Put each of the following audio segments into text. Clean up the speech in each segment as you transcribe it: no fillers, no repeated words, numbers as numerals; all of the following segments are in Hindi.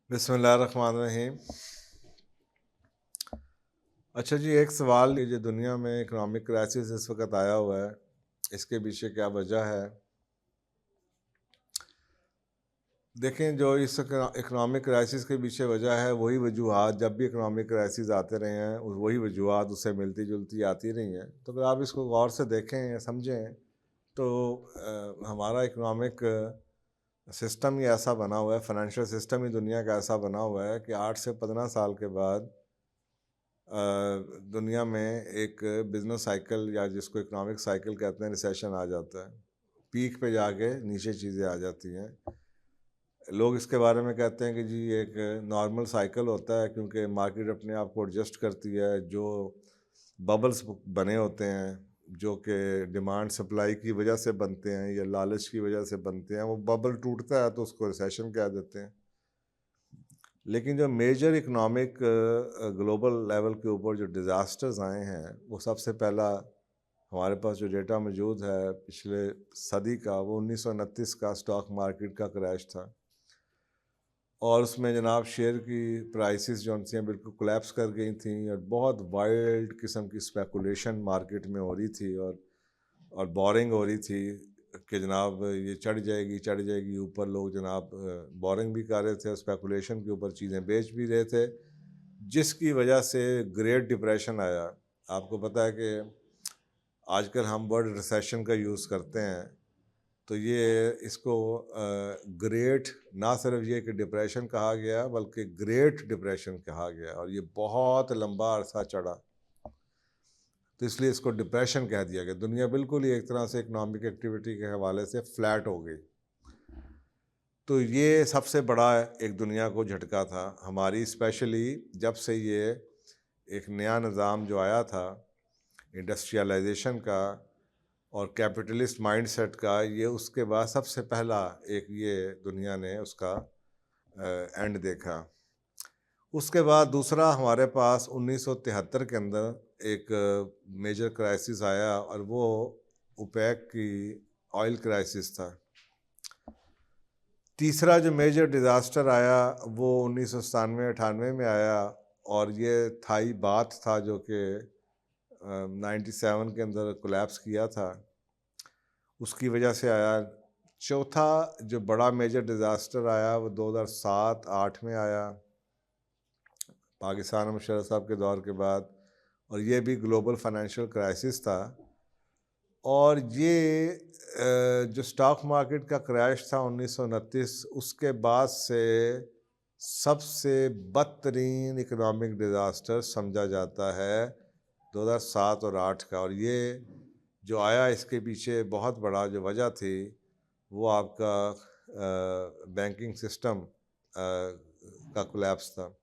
बिस्मिल्लाहिर्रहमानिर्रहीम। अच्छा जी, एक सवाल, ये जो दुनिया में इकोनॉमिक क्राइसिस इस वक्त आया हुआ है, इसके पीछे क्या वजह है? देखें, जो इस इकोनॉमिक क्राइसिस के पीछे वजह है, वही वजूहात जब भी इकोनॉमिक क्राइसिस आते रहे हैं, वही वजूहात उससे मिलती जुलती आती रही हैं। तो अगर आप इसको गौर से देखें या समझें तो हमारा इकोनॉमिक सिस्टम ही ऐसा बना हुआ है, फाइनेंशियल सिस्टम ही दुनिया का ऐसा बना हुआ है कि 8 से 15 साल के बाद दुनिया में एक बिजनेस साइकिल, या जिसको इकोनॉमिक साइकिल कहते हैं, रिसेशन आ जाता है। पीक पे जाके नीचे चीज़ें आ जाती हैं। लोग इसके बारे में कहते हैं कि जी एक नॉर्मल साइकिल होता है, क्योंकि मार्केट अपने आप को एडजस्ट करती है। जो बबल्स बने होते हैं, जो कि डिमांड सप्लाई की वजह से बनते हैं या लालच की वजह से बनते हैं, वो बबल टूटता है तो उसको रिसेशन कह देते हैं। लेकिन जो मेजर इकोनॉमिक ग्लोबल लेवल के ऊपर जो डिज़ास्टर्स आए हैं, वो सबसे पहला हमारे पास जो डेटा मौजूद है पिछले सदी का, वो 1929 का स्टॉक मार्केट का क्रैश था। और उसमें जनाब शेयर की प्राइसेस जो थी बिल्कुल कोलैप्स कर गई थी, और बहुत वाइल्ड किस्म की स्पेकुलेशन मार्केट में हो रही थी, और बोरिंग हो रही थी कि जनाब ये चढ़ जाएगी ऊपर। लोग जनाब बोरिंग भी कर रहे थे, स्पेकुलेशन के ऊपर चीज़ें बेच भी रहे थे, जिसकी वजह से ग्रेट डिप्रेशन आया। आपको पता है कि आजकल हम वर्ड रिसेशन का यूज़ करते हैं, तो ये इसको ग्रेट ना सिर्फ ये कि डिप्रेशन कहा गया, बल्कि ग्रेट डिप्रेशन कहा गया, और ये बहुत लंबा अरसा चढ़ा, तो इसलिए इसको डिप्रेशन कह दिया गया। दुनिया बिल्कुल ही एक तरह से इकोनॉमिक एक्टिविटी के हवाले से फ्लैट हो गई। तो ये सबसे बड़ा एक दुनिया को झटका था हमारी, स्पेशली जब से ये एक नया निज़ाम जो आया था इंडस्ट्रियलाइजेशन का और कैपिटलिस्ट माइंडसेट का, ये उसके बाद सबसे पहला एक ये दुनिया ने उसका एंड देखा। उसके बाद दूसरा हमारे पास 1973 के अंदर एक मेजर क्राइसिस आया, और वो ओपेक की ऑयल क्राइसिस था। तीसरा जो मेजर डिज़ास्टर आया वो 1997-98 में आया, और ये थाई बाथ था जो कि 97 के अंदर कोलैप्स किया था, उसकी वजह से आया। चौथा जो बड़ा मेजर डिज़ास्टर आया वो 2007-8 में आया, पाकिस्तान मुशर्रफ साहब के दौर के बाद, और ये भी ग्लोबल फाइनेंशियल क्राइसिस था। और ये जो स्टॉक मार्केट का क्रैश था 1929, उसके बाद से सबसे बदतरीन इकोनॉमिक डिज़ास्टर समझा जाता है 2007 और 8 का। और ये जो आया, इसके पीछे बहुत बड़ा जो वजह थी वो आपका बैंकिंग सिस्टम का कोलैप्स था।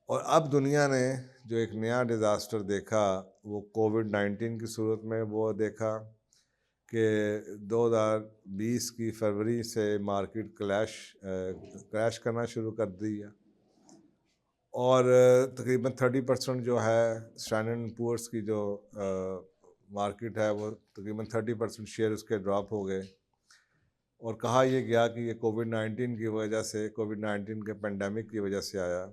और अब दुनिया ने जो एक नया डिज़ास्टर देखा, वो कोविड-19 की सूरत में वो देखा कि 2020 की फरवरी से मार्केट क्रैश करना शुरू कर दिया, और तकरीबन 30% जो है स्टैंडर्ड एंड पुअर्स की जो मार्केट है, वो तकरीबन 30% शेयर उसके ड्रॉप हो गए। और कहा यह गया कि ये कोविड-19 की वजह से, कोविड-19 के पेंडेमिक की वजह से आया,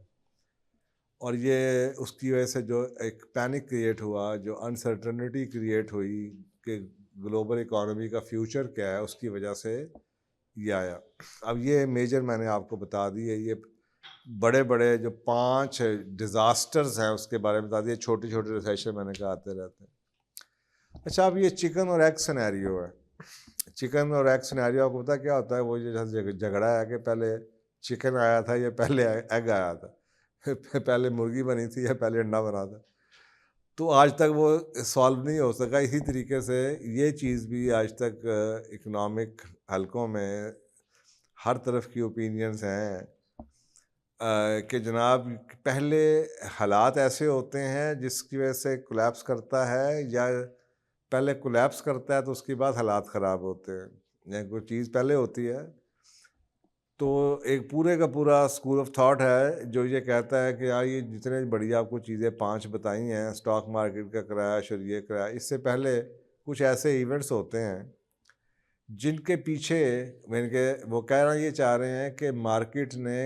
और ये उसकी वजह से जो एक पैनिक क्रिएट हुआ, जो अनसर्टनिटी क्रिएट हुई कि ग्लोबल इकोनॉमी का फ्यूचर क्या है, उसकी वजह से ये आया। अब ये मेजर मैंने आपको बता दी है, ये बड़े बड़े जो 5 डिज़ास्टर्स हैं उसके बारे में बता दिए। छोटे छोटे रिसेशन मैंने कहा आते रहते हैं। अच्छा, अब ये चिकन और एग सिनेरियो है। चिकन और एग सिनेरियो आपको पता क्या होता है? वो जो झगड़ा है कि पहले चिकन आया था या पहले एग आया था, पहले मुर्गी बनी थी या पहले अंडा बना था। तो आज तक वो सॉल्व नहीं हो सका। इसी तरीके से ये चीज़ भी आज तक इकोनॉमिक हलकों में हर तरफ की ओपिनियंस हैं कि जनाब पहले हालात ऐसे होते हैं जिसकी वजह से कोलैप्स करता है, या पहले कोलैप्स करता है तो उसके बाद हालात ख़राब होते हैं, या कोई चीज़ पहले होती है। तो एक पूरे का पूरा स्कूल ऑफ थॉट है जो ये कहता है कि यार ये जितने बड़ी आपको चीज़ें 5 बताई हैं, स्टॉक मार्केट का क्रैश और ये क्रैश, इससे पहले कुछ ऐसे इवेंट्स होते हैं जिनके पीछे, मैंने के वो कह रहा ये चाह रहे हैं कि मार्केट ने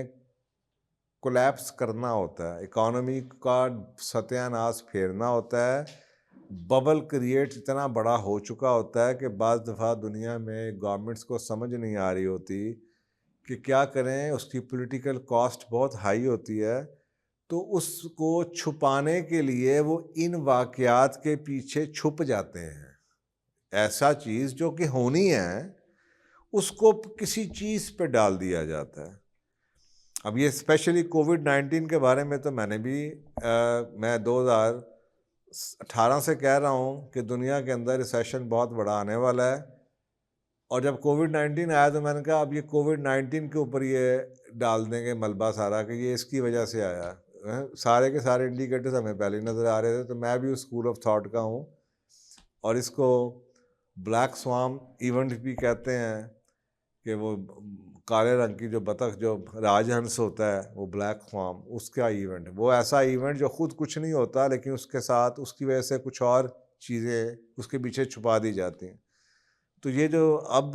कोलैप्स करना होता है, इकोनॉमी का सत्यानाश फेरना होता है, बबल क्रिएट इतना बड़ा हो चुका होता है कि बाज़ दफ़ा दुनिया में गवर्नमेंट्स को समझ नहीं आ रही होती कि क्या करें, उसकी पॉलिटिकल कॉस्ट बहुत हाई होती है, तो उसको छुपाने के लिए वो इन वाक़यात के पीछे छुप जाते हैं। ऐसा चीज़ जो कि होनी है उसको किसी चीज़ पे डाल दिया जाता है। अब ये स्पेशली कोविड-19 के बारे में तो मैंने भी मैं 2018 से कह रहा हूँ कि दुनिया के अंदर रिसेशन बहुत बड़ा आने वाला है, और जब कोविड-19 आया तो मैंने कहा अब ये कोविड-19 के ऊपर ये डाल देंगे मलबा सारा कि ये इसकी वजह से आया। सारे के सारे इंडिकेटर्स हमें पहले ही नज़र आ रहे थे, तो मैं भी उस स्कूल ऑफ थॉट का हूँ, और इसको ब्लैक स्वान इवेंट भी कहते हैं कि वो काले रंग की जो बतख जो राजहंस होता है वो ब्लैक स्वान, उसका इवेंट, वो ऐसा इवेंट जो खुद कुछ नहीं होता लेकिन उसके साथ उसकी वजह से कुछ और चीज़ें उसके पीछे छुपा दी जाती हैं। तो ये जो अब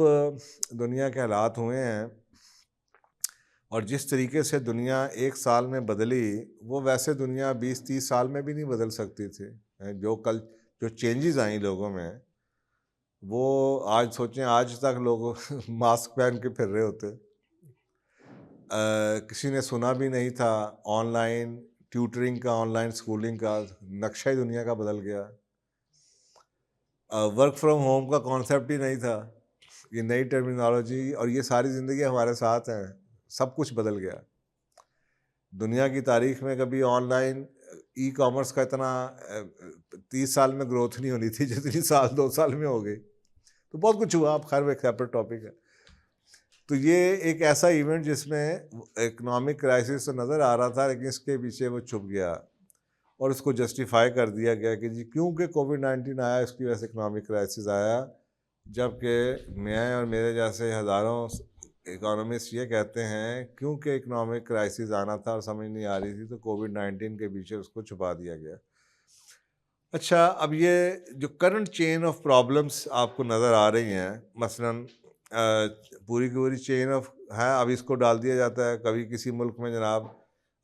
दुनिया के हालात हुए हैं और जिस तरीके से दुनिया एक साल में बदली, वो वैसे दुनिया 20-30 साल में भी नहीं बदल सकती थी। जो चेंजेस आई लोगों में, वो आज सोचें आज तक लोग मास्क पहन के फिर रहे होते। किसी ने सुना भी नहीं था ऑनलाइन ट्यूटरिंग का, ऑनलाइन स्कूलिंग का नक्शा ही दुनिया का बदल गया। वर्क फ्रॉम होम का कॉन्सेप्ट ही नहीं था, ये नई टर्मिनोलॉजी, और ये सारी ज़िंदगी हमारे साथ है, सब कुछ बदल गया। दुनिया की तारीख में कभी ऑनलाइन ई कॉमर्स का इतना 30 साल में ग्रोथ नहीं होनी थी जितनी 2 साल में हो गई। तो बहुत कुछ हुआ, अब खैर एक सेपरेट टॉपिक है। तो ये एक ऐसा इवेंट जिसमें इकोनॉमिक क्राइसिस तो नज़र आ रहा था लेकिन इसके पीछे वो छुप गया और उसको जस्टिफाई कर दिया गया कि जी क्योंकि कोविड-19 आया इसकी वजह से इकोनॉमिक क्राइसिस आया, जबकि मैं और मेरे जैसे हज़ारों इकोनॉमिस्ट ये कहते हैं क्योंकि इकोनॉमिक क्राइसिस आना था और समझ नहीं आ रही थी तो कोविड-19 के पीछे उसको छुपा दिया गया। अच्छा, अब ये जो करंट चेन ऑफ प्रॉब्लम्स आपको नज़र आ रही हैं, मसलन पूरी की पूरी चेन ऑफ है, अब इसको डाल दिया जाता है कभी किसी मुल्क में, जनाब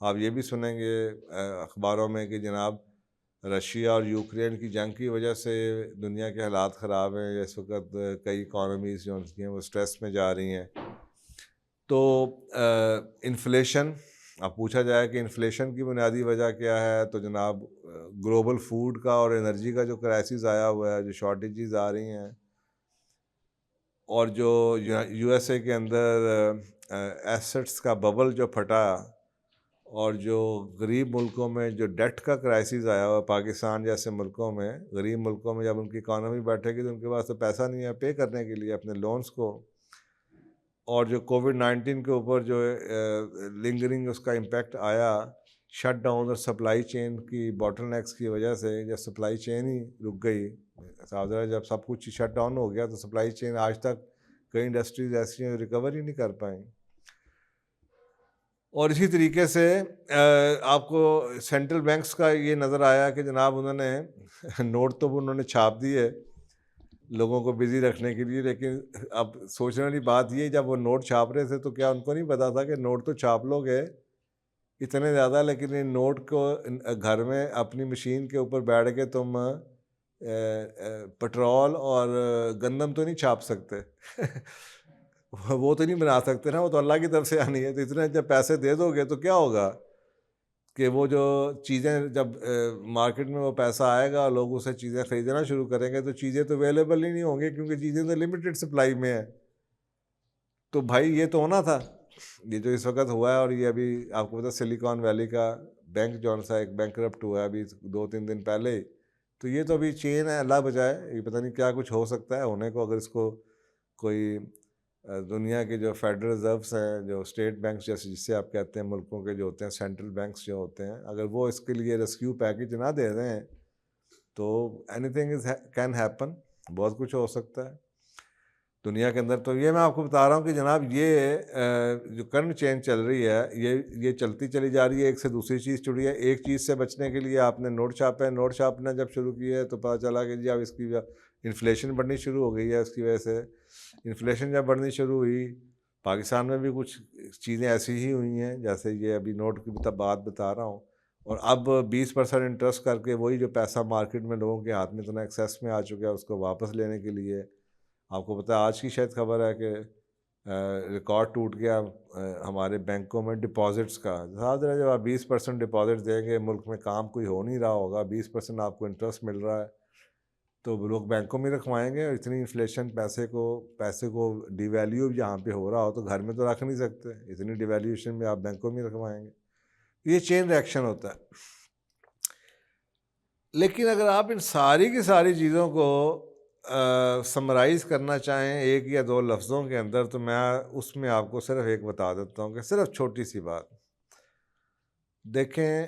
आप ये भी सुनेंगे अखबारों में कि जनाब रशिया और यूक्रेन की जंग की वजह से दुनिया के हालात ख़राब हैं, इस वक्त कई इकॉनमीज़ जो हैं वो स्ट्रेस में जा रही हैं। तो इन्फ्लेशन, अब पूछा जाए कि इन्फ्लेशन की बुनियादी वजह क्या है, तो जनाब ग्लोबल फूड का और एनर्जी का जो क्राइसिस आया हुआ है, जो शॉर्टेजेस आ रही हैं, और जो यूएसए के अंदर एसेट्स का बबल जो फटा, और जो गरीब मुल्कों में जो डेट का क्राइसिस आया हुआ, पाकिस्तान जैसे मुल्कों में, गरीब मुल्कों में जब उनकी इकॉनमी बैठेगी तो उनके पास तो पैसा नहीं है पे करने के लिए अपने लोन्स को, और जो कोविड-19 के ऊपर जो लिंगरिंग उसका इम्पैक्ट आया, शट डाउन और सप्लाई चेन की बॉटलनेक्स की वजह से, जब सप्लाई चेन ही रुक गई, जब सब कुछ शट डाउन हो गया तो सप्लाई चेन आज तक कई इंडस्ट्रीज ऐसी हैं रिकवर ही नहीं कर पाई। और इसी तरीके से आपको सेंट्रल बैंक्स का ये नज़र आया कि जनाब उन्होंने नोट तो उन्होंने छाप दिए लोगों को बिज़ी रखने के लिए, लेकिन अब सोचने वाली बात ये, जब वो नोट छाप रहे थे तो क्या उनको नहीं पता था कि नोट तो छाप लोगे इतने ज़्यादा, लेकिन इन नोट को घर में अपनी मशीन के ऊपर बैठ के तुम पेट्रोल और गंदम तो नहीं छाप सकते वो तो नहीं बना सकते ना, वो तो अल्लाह की तरफ से आनी है। तो इतने जब पैसे दे दोगे तो क्या होगा कि वो जो चीज़ें जब मार्केट में वो पैसा आएगा, लोग उसे चीज़ें ख़रीदना शुरू करेंगे, तो चीज़ें तो अवेलेबल ही नहीं होंगी क्योंकि चीज़ें तो लिमिटेड सप्लाई में है। तो भाई ये तो होना था, ये जो इस वक्त हुआ है। और ये अभी आपको पता सिलिकॉन वैली का बैंक जौन सा एक बैंकरप्ट हुआ है अभी 2-3 दिन पहले ही, तो ये तो अभी चेन है, अल्लाह बचाए, ये पता नहीं क्या कुछ हो सकता है होने को, अगर इसको कोई दुनिया के जो फेडरल रिजर्व्स हैं, जो स्टेट बैंक्स जैसे जिससे आप कहते हैं मुल्कों के जो होते हैं सेंट्रल बैंक्स जो होते हैं, अगर वो इसके लिए रेस्क्यू पैकेज ना दे रहे हैं तो एनीथिंग इज कैन हैपन, बहुत कुछ हो सकता है दुनिया के अंदर। तो ये मैं आपको बता रहा हूँ कि जनाब ये जो करंट चेंज चल रही है ये चलती चली जा रही है, एक से दूसरी चीज़ जुड़ी है। एक चीज़ से बचने के लिए आपने नोट छापे, नोट छापना जब शुरू किए तो पता चला कि जी अब इसकी इन्फ्लेशन बढ़नी शुरू हो गई है। उसकी वजह से इन्फ्लेशन जब बढ़नी शुरू हुई, पाकिस्तान में भी कुछ चीज़ें ऐसी ही हुई हैं, जैसे ये अभी नोट की बात बता रहा हूँ। और अब 20% इंटरेस्ट करके वही जो पैसा मार्केट में लोगों के हाथ में इतना एक्सेस में आ चुका है, उसको वापस लेने के लिए, आपको पता है आज की शायद खबर है कि रिकॉर्ड टूट गया हमारे बैंकों में डिपॉजिट्स का। साहब जरा जब आप 20% डिपॉजिट देंगे, मुल्क में काम कोई हो नहीं रहा होगा, 20% आपको इंटरेस्ट मिल रहा है, तो लोग बैंकों में रखवाएंगे। और इतनी इन्फ्लेशन, पैसे को डिवैल्यू यहाँ पे हो रहा हो तो घर में तो रख नहीं सकते, इतनी डिवैल्यूएशन में आप बैंकों में रखवाएंगे। ये चेन रिएक्शन होता है। लेकिन अगर आप इन सारी की सारी चीज़ों को समराइज़ करना चाहें एक या दो लफ्ज़ों के अंदर, तो मैं उसमें आपको सिर्फ एक बता देता हूँ कि सिर्फ छोटी सी बात देखें।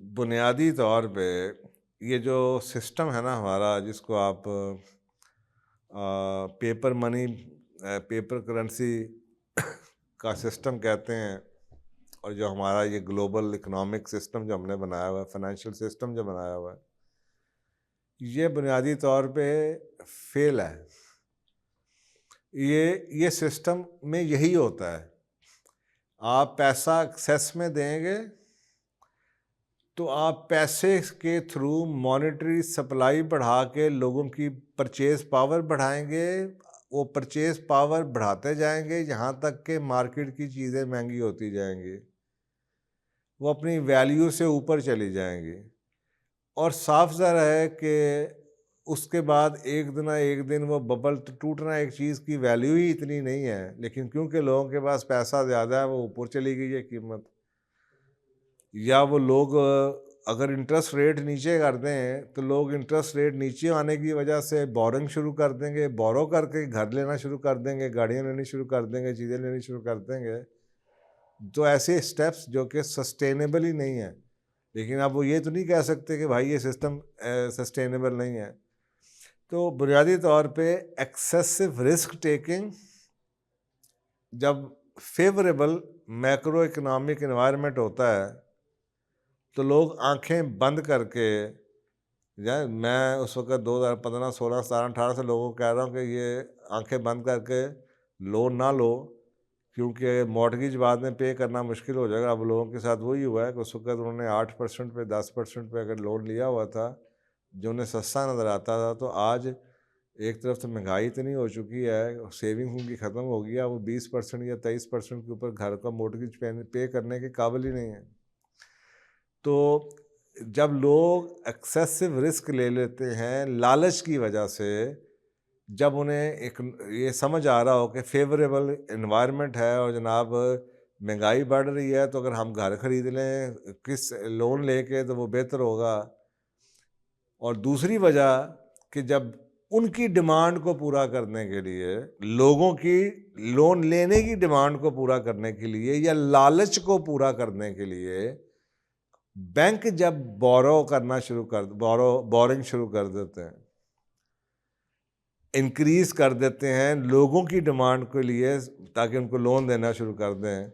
बुनियादी तौर पे ये जो सिस्टम है ना हमारा, जिसको आप पेपर मनी, पेपर करेंसी का सिस्टम कहते हैं, और जो हमारा ये ग्लोबल इकोनॉमिक सिस्टम जो हमने बनाया हुआ है, फाइनेंशियल सिस्टम जो बनाया हुआ है, ये बुनियादी तौर पे फेल है। ये सिस्टम में यही होता है, आप पैसा एक्सेस में देंगे तो आप पैसे के थ्रू मॉनेटरी सप्लाई बढ़ा के लोगों की परचेज पावर बढ़ाएंगे। वो परचेज पावर बढ़ाते जाएंगे यहाँ तक कि मार्केट की चीज़ें महंगी होती जाएंगी, वो अपनी वैल्यू से ऊपर चली जाएंगी। और साफ ज़ाहिर है कि उसके बाद एक दिन वो बबल तो टूटना, एक चीज़ की वैल्यू ही इतनी नहीं है, लेकिन क्योंकि लोगों के पास पैसा ज़्यादा है वो ऊपर चली गई है कीमत। या वो लोग अगर इंटरेस्ट रेट नीचे कर दें तो लोग इंटरेस्ट रेट नीचे आने की वजह से बोरिंग शुरू कर देंगे, बोरो करके घर लेना शुरू कर देंगे, गाड़ियाँ लेनी शुरू कर देंगे, चीज़ें लेनी शुरू कर देंगे। तो ऐसे स्टेप्स जो कि सस्टेनेबल ही नहीं है। लेकिन अब वो ये तो नहीं कह सकते कि भाई ये सिस्टम सस्टेनेबल नहीं है। तो बुनियादी तौर पे एक्सेसिव रिस्क टेकिंग, जब फेवरेबल मैक्रो इकोनॉमिक एनवायरनमेंट होता है तो लोग आंखें बंद करके, मैं उस वक्त 2015, 16, 17, 18 से लोगों को कह रहा हूँ कि ये आंखें बंद करके लोन ना लो, क्योंकि मॉर्टगेज बाद में पे करना मुश्किल हो जाएगा। अब लोगों के साथ वही हुआ है कि उस वक्त उन्होंने 8% पे, 10% पे अगर लोन लिया हुआ था जो उन्हें सस्ता नज़र आता था, तो आज एक तरफ तो महंगाई इतनी हो चुकी है, सेविंग उनकी ख़त्म हो गई है, वो 20% या 23% के ऊपर घर का मॉर्टगेज पे करने के काबिल ही नहीं है। तो जब लोग एक्सेसिव रिस्क ले लेते हैं लालच की वजह से, जब उन्हें एक ये समझ आ रहा हो कि फेवरेबल एनवायरनमेंट है और जनाब महंगाई बढ़ रही है, तो अगर हम घर खरीद लें किस लोन लेके तो वो बेहतर होगा। और दूसरी वजह कि जब उनकी डिमांड को पूरा करने के लिए, लोगों की लोन लेने की डिमांड को पूरा करने के लिए या लालच को पूरा करने के लिए बैंक जब बोरिंग शुरू कर देते हैं, इंक्रीज कर देते हैं लोगों की डिमांड के लिए ताकि उनको लोन देना शुरू कर दें,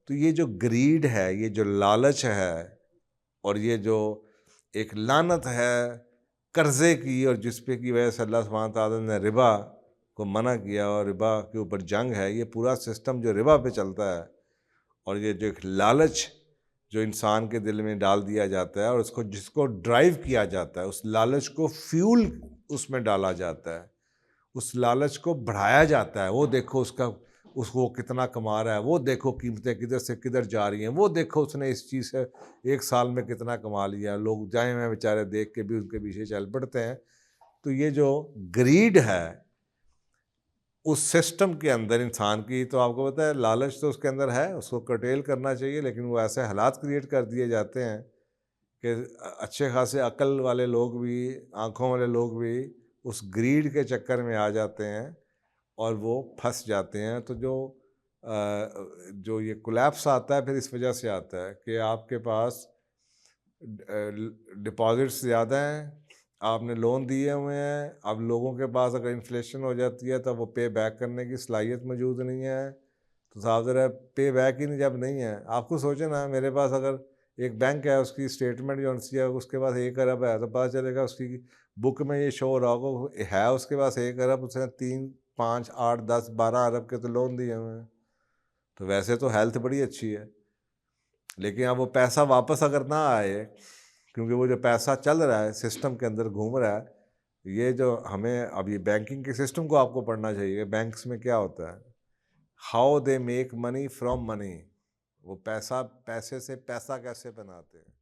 तो ये जो ग्रीड है, ये जो लालच है, और ये जो एक लानत है कर्ज़े की, और जिस पे की वजह से अल्लाह सुब्हानहू तआला ने रिबा को मना किया और रिबा के ऊपर जंग है, ये पूरा सिस्टम जो रिबा पे चलता है, और ये जो एक लालच जो इंसान के दिल में डाल दिया जाता है और उसको जिसको ड्राइव किया जाता है, उस लालच को फ्यूल उसमें डाला जाता है, उस लालच को बढ़ाया जाता है। वो देखो उसको कितना कमा रहा है, वो देखो कीमतें किधर से किधर जा रही हैं, वो देखो उसने इस चीज़ से एक साल में कितना कमा लिया। लोग जाए में बेचारे देख के भी उनके पीछे चल पड़ते हैं। तो ये जो ग्रीड है उस सिस्टम के अंदर इंसान की, तो आपको पता है लालच तो उसके अंदर है, उसको कर्टेल करना चाहिए, लेकिन वो ऐसे हालात क्रिएट कर दिए जाते हैं कि अच्छे खासे अक्ल वाले लोग भी, आँखों वाले लोग भी उस ग्रीड के चक्कर में आ जाते हैं और वो फंस जाते हैं। तो जो ये कोलैप्स आता है फिर इस वजह से आता है कि आपके पास डिपॉजिट्स ज़्यादा हैं, आपने लोन दिए हुए हैं, अब लोगों के पास अगर इन्फ्लेशन हो जाती है तो वो पे बैक करने की सलाहियत मौजूद नहीं है। तो साफ ज़रा पे बैक ही नहीं जब नहीं है, आपको सोचे ना, मेरे पास अगर एक बैंक है उसकी स्टेटमेंट जो है उसके पास 1 अरब है, तो पता चलेगा उसकी बुक में ये शो हो रहा होगा है उसके पास 1 अरब, उसने 3, 5, 8, 10, 12 अरब के तो लोन दिए हुए हैं। तो वैसे तो हेल्थ बड़ी अच्छी है, लेकिन अब वो पैसा वापस अगर ना आए, क्योंकि वो जो पैसा चल रहा है सिस्टम के अंदर घूम रहा है, ये जो हमें अभी बैंकिंग के सिस्टम को आपको पढ़ना चाहिए। बैंक्स में क्या होता है, how they make money from money, वो पैसा पैसे से पैसा कैसे बनाते हैं।